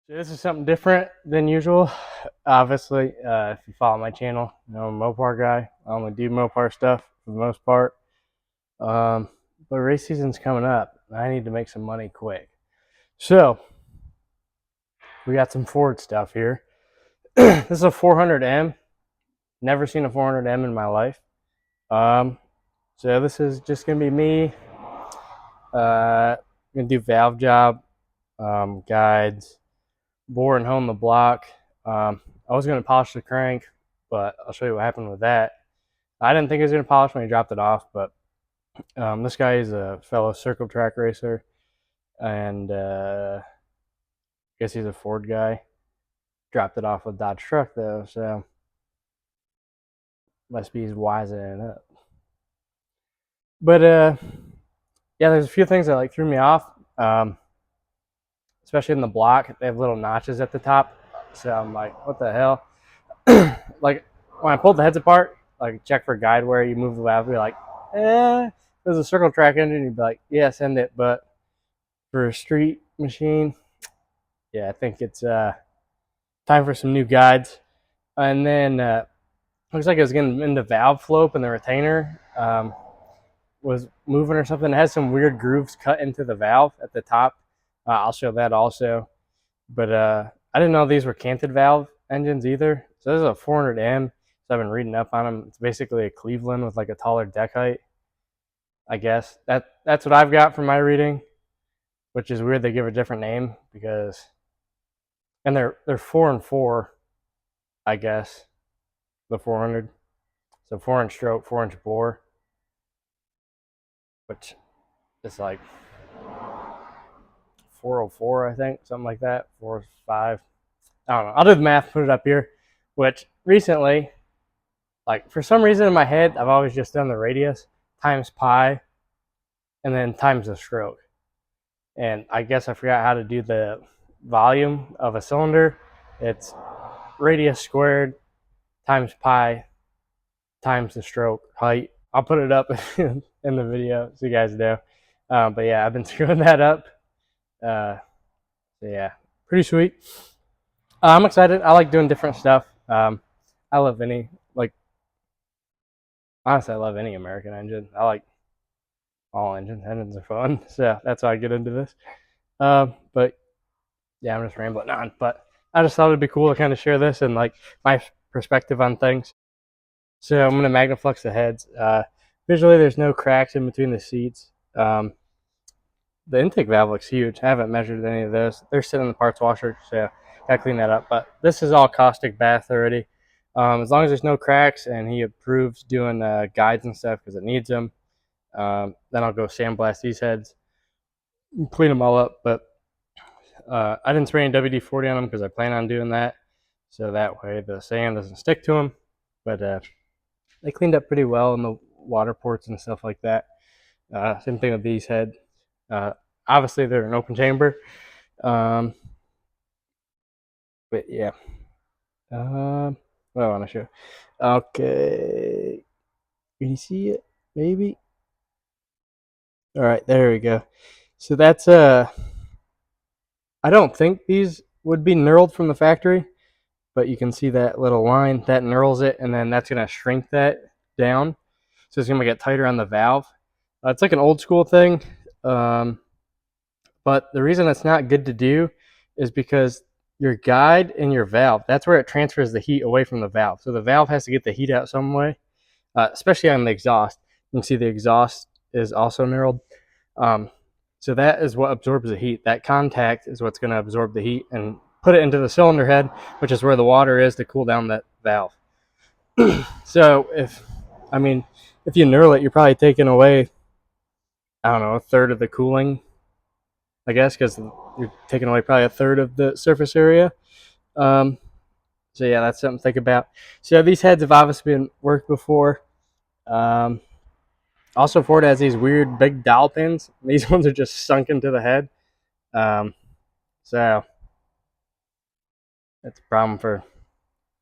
So this is something different than usual. Obviously, if you follow my channel, you know I'm a Mopar guy. I only do Mopar stuff for the most part. Um, but race season's coming up. I need to make some money quick. So we got some Ford stuff here. This is a 400M. Never seen a 400M in my life. Um, so this is just gonna be me. Gonna do valve job, guides, bore and hone the block. I was gonna polish the crank, but I'll show you what happened with that. I didn't think he was gonna polish when he dropped it off, but this guy is a fellow circle track racer, and I guess he's a Ford guy. Dropped it off with Dodge truck though, so must be he's wising it up. But yeah, there's a few things that like threw me off, especially in the block. They have little notches at the top, so I'm like, what the hell? Like when I pulled the heads apart, like check for guide where you move the valve, you're like, there's a circle track engine. You'd be like, yeah, send it. But for a street machine, yeah, I think it's time for some new guides. And then looks like it was getting into valve float and the retainer was moving or something. It has some weird grooves cut into the valve at the top. I'll show that also. But I didn't know these were canted valve engines either. So this is a 400M. So I've been reading up on them. It's basically a Cleveland with like a taller deck height. I guess that's what I've got from my reading, which is weird. They give a different name because, and they're 4 and 4, I guess, the 400. So 4-inch stroke, 4-inch bore, which is like 404, I think, something like that, 405. I don't know. I'll do the math, put it up here. Which recently, like for some reason in my head, I've always just done the radius times pi, and then times the stroke. And I guess I forgot how to do the volume of a cylinder. It's radius squared times pi times the stroke height. I'll put it up in the video so you guys know. But yeah, I've been screwing that up. So yeah, pretty sweet. I'm excited. I like doing different stuff. I love any, like, honestly, I love any American engine. I like all engines. Engines are fun. So that's why I get into this. But yeah, I'm just rambling on. But I just thought it'd be cool to kind of share this and like my perspective on things. So I'm gonna Magnaflux the heads. Visually, there's no cracks in between the seats. The intake valve looks huge. I haven't measured any of those. They're sitting in the parts washer, so gotta clean that up. But this is all caustic bath already. As long as there's no cracks and he approves doing guides and stuff because it needs them, then I'll go sandblast these heads, clean them all up. But I didn't spray any WD-40 on them because I plan on doing that, so that way the sand doesn't stick to them. But they cleaned up pretty well in the water ports and stuff like that. Same thing with these heads. Obviously, they're an open chamber. But yeah. What I want to show. Okay. Can you see it? Maybe. All right, there we go. So that's I don't think these would be knurled from the factory, but you can see that little line that knurls it, and then that's gonna shrink that down, so it's gonna get tighter on the valve. It's like an old school thing, but the reason it's not good to do is because your guide and your valve, that's where it transfers the heat away from the valve. So the valve has to get the heat out some way, especially on the exhaust. You can see the exhaust is also knurled. So that is what absorbs the heat. That contact is what's going to absorb the heat and put it into the cylinder head, which is where the water is to cool down that valve. So I mean, if you knurl it, you're probably taking away, I don't know, a third of the cooling, I guess, because you're taking away probably a third of the surface area. Um, so yeah, that's something to think about. So these heads have obviously been worked before. Um, Also, Ford has these weird big dowel pins. These ones are just sunk into the head. Um, so that's a problem for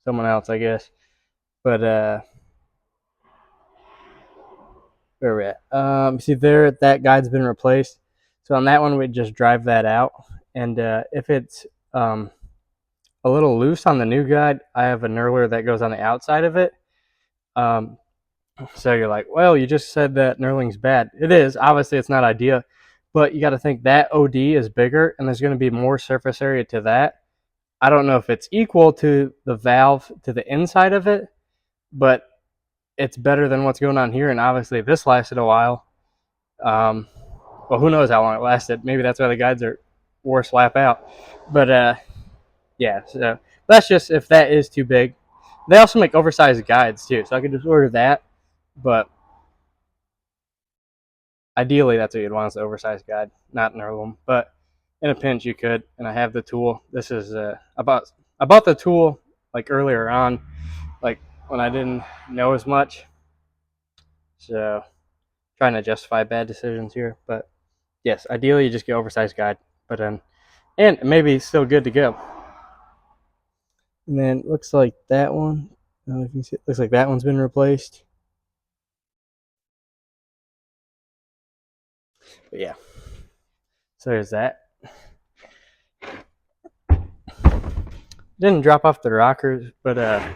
someone else, I guess. But where are we at? See that guide's been replaced. So on that one, we just drive that out. And if it's a little loose on the new guide. I have a knurler that goes on the outside of it. So you're like, well, you just said that knurling's bad. It is. Obviously, it's not ideal, but you got to think that OD is bigger, and there's going to be more surface area to that. I don't know if it's equal to the valve to the inside of it, but it's better than what's going on here. And obviously, this lasted a while. Well, who knows how long it lasted? Maybe that's why the guides are worse lap out. But yeah, so that's just if that is too big. They also make oversized guides too, so I could just order that. But ideally, that's what you'd want is the oversized guide, not knurl them. But in a pinch, you could. And I have the tool. This is I bought the tool like earlier on, like when I didn't know as much. So trying to justify bad decisions here, but yes, ideally you just get oversized guide, but and maybe still good to go. And then it looks like that one. You can see, it looks like that one's been replaced. But yeah, so there's that. Didn't drop off the rockers, but I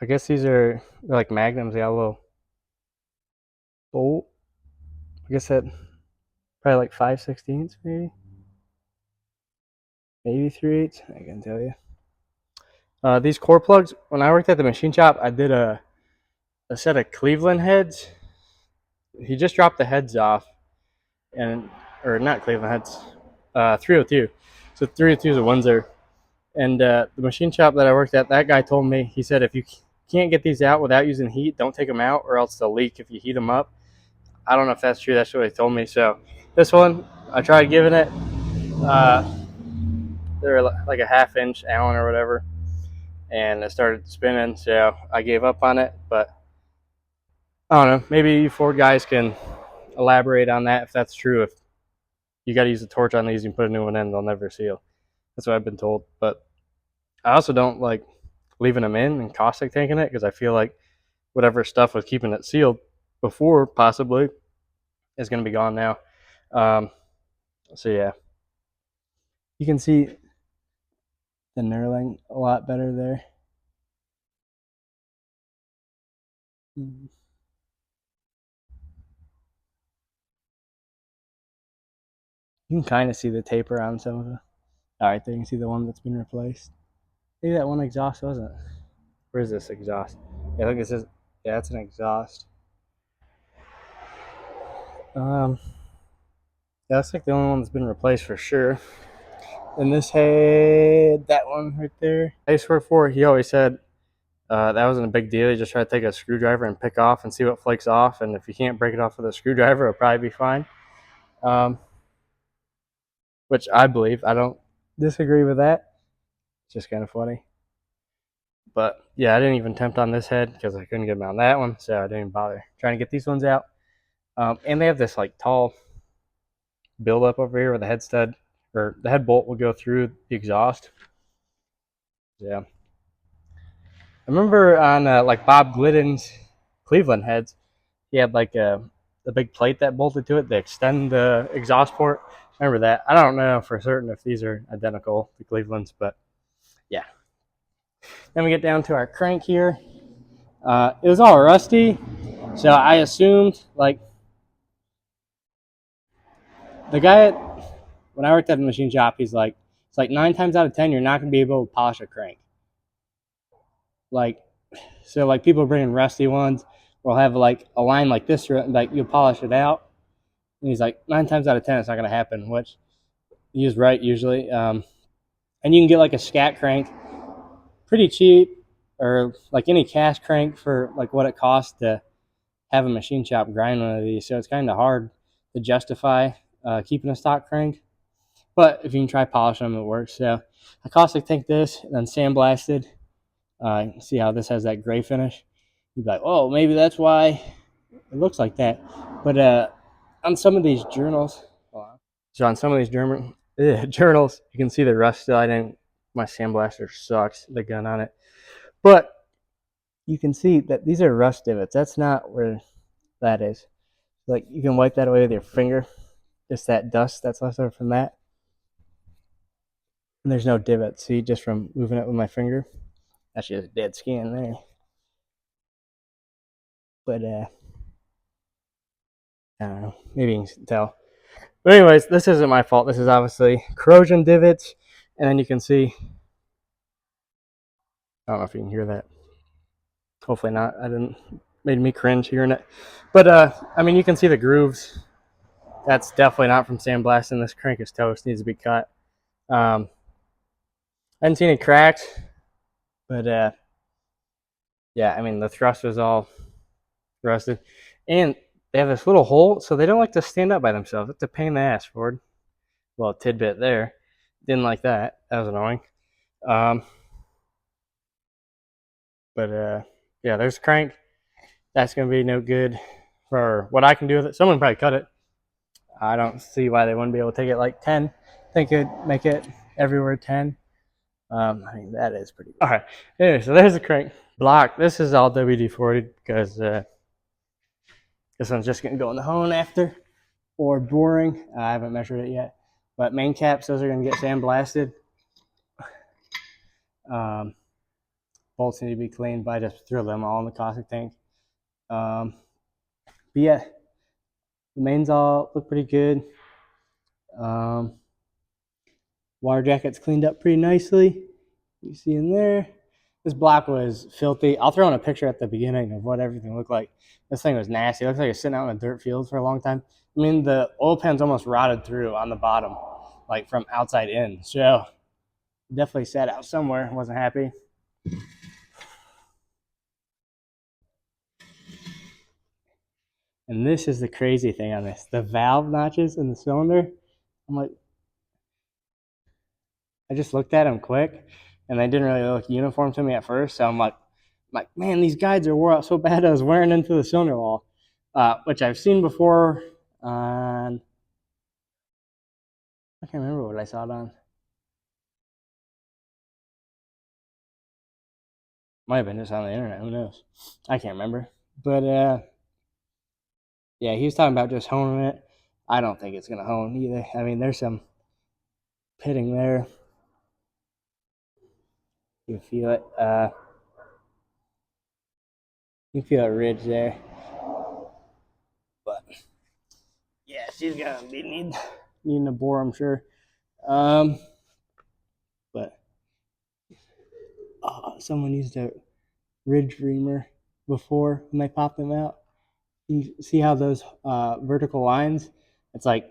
guess they're like magnums. They got a little bolt. I guess that probably like 5/16 maybe 3/8. I can tell you. These core plugs. When I worked at the machine shop, I did a set of Cleveland heads. He just dropped the heads off, and or not Cleveland heads, 302. So 302 is a Windsor. And the machine shop that I worked at, that guy told me, he said, if you can't get these out without using heat, don't take them out, or else they'll leak if you heat them up. I don't know if that's true. That's what he told me. So this one, I tried giving it. They're like a 1/2 inch Allen or whatever, and it started spinning. So I gave up on it. But I don't know. Maybe you Ford guys can elaborate on that if that's true. If you got to use a torch on these, you can put a new one in, they'll never seal. That's what I've been told. But I also don't like leaving them in and caustic tanking it because I feel like whatever stuff was keeping it sealed before possibly is going to be gone now. So yeah, you can see the knurling a lot better there. You can kind of see the taper on some of it. All right, there you can see the one that's been replaced. Maybe that one exhaust wasn't. Where is this exhaust? Yeah, look, it says, yeah, that's an exhaust. Yeah, that's like the only one that's been replaced for sure. And this head, that one right there. I used to work for, he always said that wasn't a big deal. You just try to take a screwdriver and pick off and see what flakes off. And if you can't break it off with a screwdriver, it'll probably be fine. Which I believe. I don't disagree with that. It's just kind of funny. But yeah, I didn't even attempt on this head because I couldn't get them on that one. So I didn't even bother trying to get these ones out. And they have this like tall buildup over here where the head stud or the head bolt will go through the exhaust. Yeah. I remember on like Bob Glidden's Cleveland heads, he had like a big plate that bolted to it to extend the exhaust port. Remember that? I don't know for certain if these are identical to Cleveland's, but yeah. Then we get down to our crank here. It was all rusty, so I assumed like the guy when I worked at the machine shop, he's like, it's like 9 times out of 10 you're not gonna be able to polish a crank. Like, so like people bringing rusty ones will have like a line like this, like you'll polish it out. And he's like, 9 times out of 10 it's not gonna happen, which he's right usually. And you can get like a scat crank pretty cheap, or like any cast crank for like what it costs to have a machine shop grind one of these. So it's kind of hard to justify keeping a stock crank. But if you can try polishing them, it works. So I caustic tank this and then sandblasted. See how this has that gray finish? You'd be like, oh, maybe that's why it looks like that. But on some of these journals, journals, you can see the rust still. My sandblaster sucks, the gun on it. But you can see that these are rust divots. That's not where that is. Like, you can wipe that away with your finger. just that dust that's left over from that. And there's no divot. See, just from moving it with my finger, that's just dead skin there. But I don't know. Maybe you can tell. But anyways, this isn't my fault. This is obviously corrosion divots, and then you can see. I don't know if you can hear that. Hopefully not. I didn't. Made me cringe hearing it. But I mean, you can see the grooves. That's definitely not from sandblasting. This crank is toast. Needs to be cut. I didn't see any cracks, but yeah, I mean the thrust was all rusted, and they have this little hole, so they don't like to stand up by themselves. It's a pain in the ass, Ford. Well, a tidbit there. Didn't like that. That was annoying. But yeah, there's a crank. That's gonna be no good for what I can do with it. Someone probably cut it. I don't see why they wouldn't be able to take it like 10. They could make it everywhere 10. I mean, that is pretty good. All right. Anyway, so there's the crank block. This is all WD-40 because this one's just going to go in the hone after or boring. I haven't measured it yet. But main caps, those are going to get sandblasted. Bolts need to be cleaned, but I just threw them all in the caustic tank. But yeah, the mains all look pretty good. Water jacket's cleaned up pretty nicely. You see in there. This block was filthy. I'll throw in a picture at the beginning of what everything looked like. This thing was nasty. It looks like it's sitting out in a dirt field for a long time. I mean, the oil pan's almost rotted through on the bottom, like from outside in. So definitely sat out somewhere. Wasn't happy. And this is the crazy thing on this. The valve notches in the cylinder, I'm like, I just looked at them quick, and they didn't really look uniform to me at first. So I'm like, man, these guides are wore out so bad I was wearing into the cylinder wall, which I've seen before on, I can't remember what I saw it on. Might have been just on the internet. Who knows? I can't remember. But yeah, he was talking about just honing it. I don't think it's going to hone either. I mean, there's some pitting there. You can feel it. You can feel a ridge there. But yeah, she's going to be needing a bore, I'm sure. But someone used a ridge reamer before when they popped them out. You see how those vertical lines, it's like,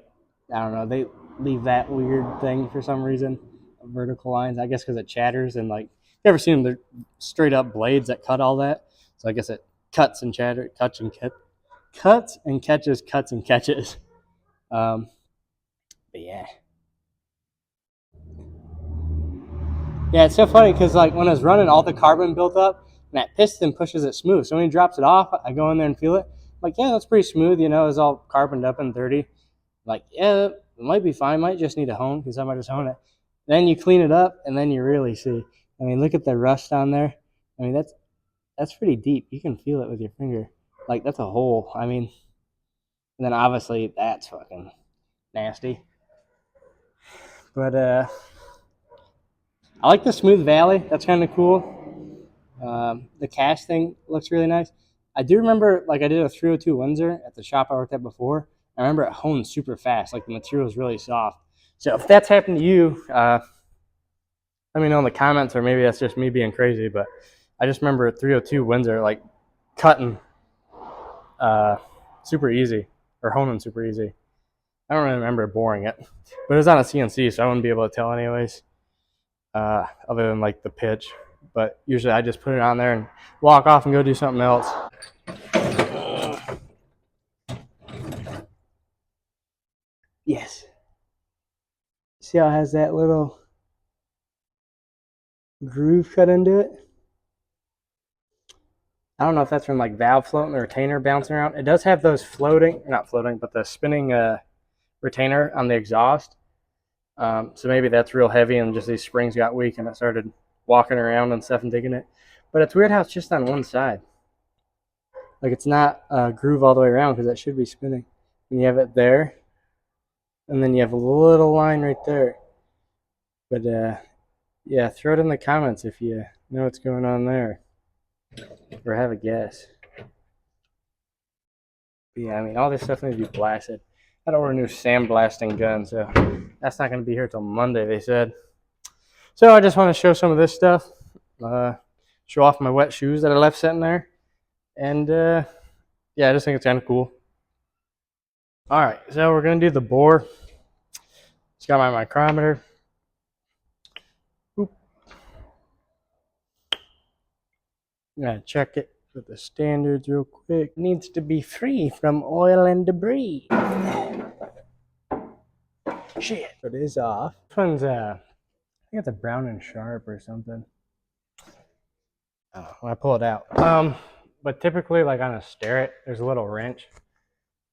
I don't know, they leave that weird thing for some reason, vertical lines, I guess because it chatters, and like, you ever seen them, they're straight up blades that cut all that, so I guess it cuts and chatters, cuts and catches. But yeah. Yeah, it's so funny because like when I was running, all the carbon built up, and that piston pushes it smooth. So when he drops it off, I go in there and feel it. I'm like, yeah, that's pretty smooth. You know, it's all carboned up and dirty. Like, yeah, it might be fine. Might just need a hone because I might just hone it. Then you clean it up, and then you really see. I mean, look at the rust on there. I mean, that's pretty deep. You can feel it with your finger. Like that's a hole. I mean, and then obviously that's fucking nasty. But I like the smooth valley. That's kind of cool. The cast thing looks really nice. I do remember, like, I did a 302 Windsor at the shop I worked at before. I remember it honed super fast. Like, the material is really soft. So if that's happened to you, let me know in the comments, or maybe that's just me being crazy. But I just remember 302 Windsor, like, cutting super easy, or honing super easy. I don't really remember boring it. But it was on a CNC, so I wouldn't be able to tell anyways. Other than like the pitch, but usually I just put it on there and walk off and go do something else. Yes. See how it has that little groove cut into it? I don't know if that's from like valve float and the retainer bouncing around. It does have those floating, not floating, but the spinning retainer on the exhaust. So maybe that's real heavy and just these springs got weak and it started walking around and stuff and digging it. But it's weird how it's just on one side. Like it's not groove all the way around because that should be spinning. And you have it there. And then you have a little line right there. But yeah, throw it in the comments if you know what's going on there, or have a guess. But yeah, I mean, all this stuff needs to be blasted. I had to order a new sandblasting gun, so that's not going to be here till Monday, they said. So I just want to show some of this stuff, show off my wet shoes that I left sitting there, and yeah, I just think it's kind of cool. All right, so we're going to do the bore. It's got my micrometer. Oop. I'm going to check it with the standards real quick. Needs to be free from oil and debris. Shit. It is off. This one's, I think it's a Brown and Sharp or something. When I pull it out. But typically, like on a Starrett, there's a little wrench,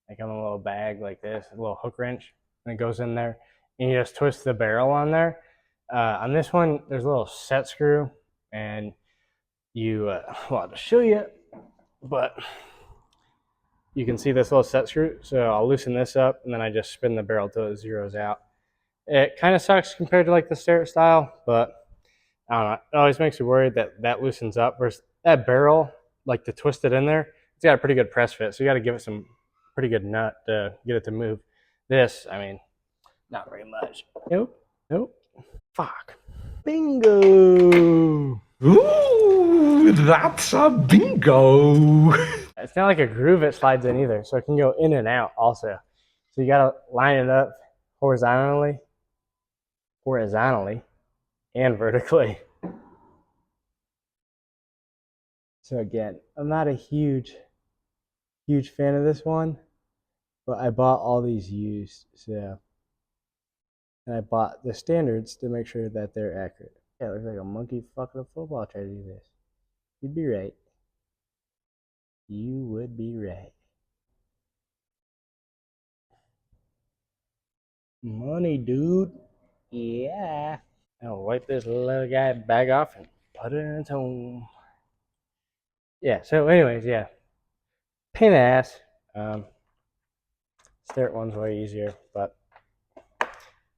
like on a little bag like this, a little hook wrench, and it goes in there, and you just twist the barrel on there. On this one, there's a little set screw, and you, well, I'll just show you, but you can see this little set screw, so I'll loosen this up, and then I just spin the barrel till it zeroes out. It kind of sucks compared to like the Starrett style, but I don't know. It always makes you worried that that loosens up versus that barrel, like to twist it in there, it's got a pretty good press fit, so you got to give it some pretty good nut to get it to move. This, I mean, not very much. Nope. Nope. Fuck. Bingo. Ooh, that's a bingo. It's not like a groove it slides in either, so it can go in and out also. So you got to line it up horizontally, and vertically. So again, I'm not a huge fan of this one, but I bought all these used, so, and I bought the standards to make sure that they're accurate. Yeah, it looks like a monkey fucking a football trying to do this. You'd be right. You would be right. Money, dude. Yeah. I'll wipe this little guy bag off and put it in its home. Yeah, so anyways, yeah. Pain in the ass. Start one's way easier, but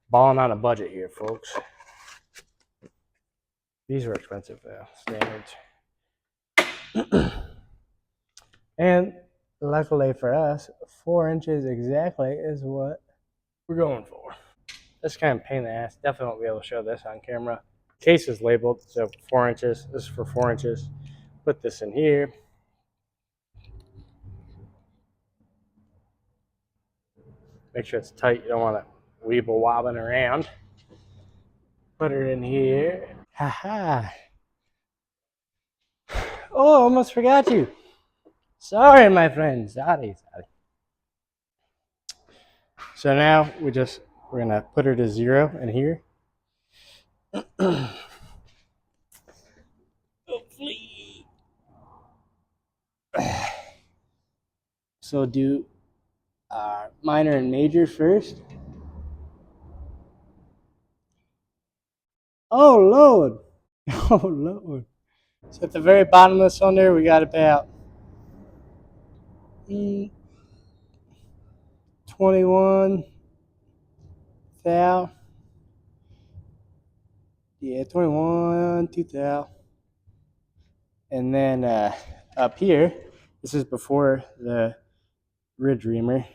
balling on a budget here, folks. These were expensive though, standards. And luckily for us, 4 inches exactly is what we're going for. This kind of pain in the ass. Definitely won't be able to show this on camera. Case is labeled, so 4 inches. This is for 4 inches. Put this in here. Make sure it's tight. You don't want to weeble wobbling around. Put it in here. Haha. Oh, almost forgot you. Sorry, my friend. Sorry. So now we're gonna put her to 0 in here. Hopefully. So do minor and major first. Oh Lord. Oh Lord. So at the very bottom of the cylinder, we got about 21 thou. Yeah, 21, 2 thou. And then up here, this is before the Ridge Reamer,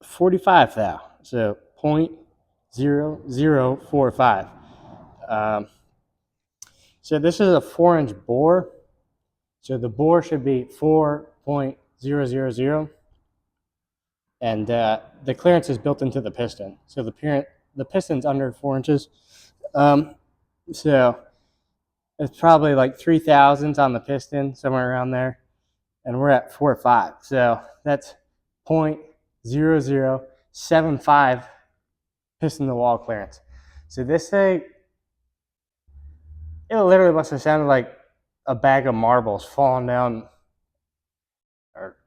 45 thou. So 0.0045. So this is a 4-inch bore. So the bore should be 4.000. And the clearance is built into the piston. So the piston's under 4 inches. So it's probably like 3 thousandths on the piston, somewhere around there. And we're at 4.5. So that's 0.0075 piston to wall clearance. So this thing, it literally must have sounded like a bag of marbles falling down, or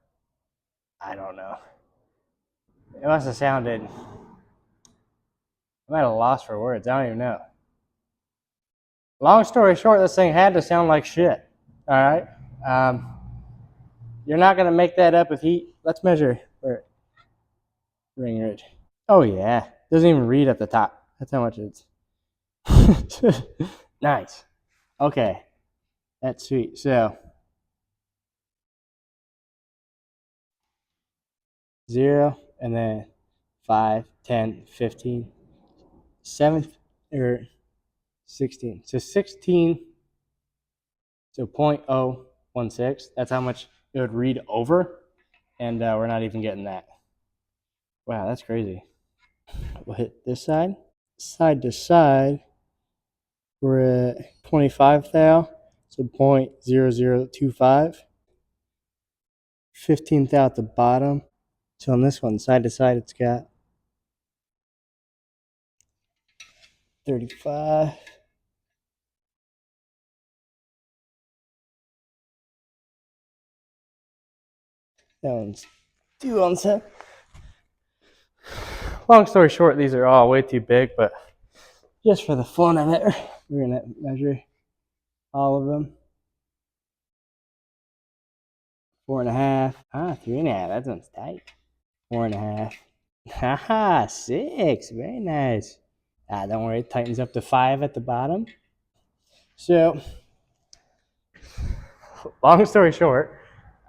I don't know. It must have sounded, I'm at a loss for words. I don't even know. Long story short, this thing had to sound like shit. All right. You're not going to make that up with heat. Let's measure. ring rate. Oh yeah, doesn't even read at the top. That's how much it's. Nice. Okay, that's sweet. So 0 and then 5, 10, 15, 7 or 16. So 16. So 0.016. That's how much it would read over, and we're not even getting that. Wow, that's crazy. We'll hit this side. Side to side, we're at 25 thou, so 0.0025. 15 thou at the bottom. So on this one, side to side, it's got 35. That one's 217. Long story short, these are all way too big, but just for the fun of it, we're gonna measure all of them. 4.5. 3.5. That one's tight. 4.5. Haha, 6. Very nice. Don't worry, it tightens up to 5 at the bottom. So, long story short,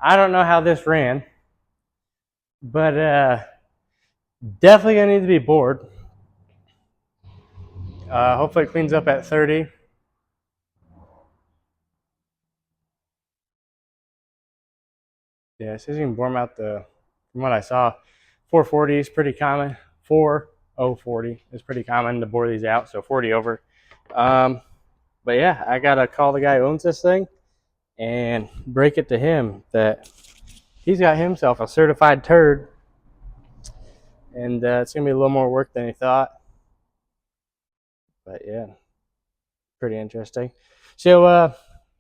I don't know how this ran, but definitely gonna need to be bored. Hopefully it cleans up at 30. Yeah, it says you can bore them out from what I saw, 440 is pretty common. 4040 is pretty common to bore these out, so 40 over. But yeah, I gotta call the guy who owns this thing and break it to him that he's got himself a certified turd, and it's gonna be a little more work than he thought. But yeah, pretty interesting. So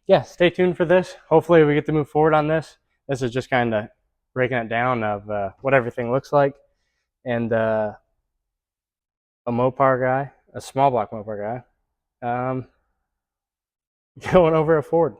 yeah, stay tuned for this. Hopefully we get to move forward on this. This is just kind of breaking it down of what everything looks like, and a Mopar guy, a small block Mopar guy, going over a Ford.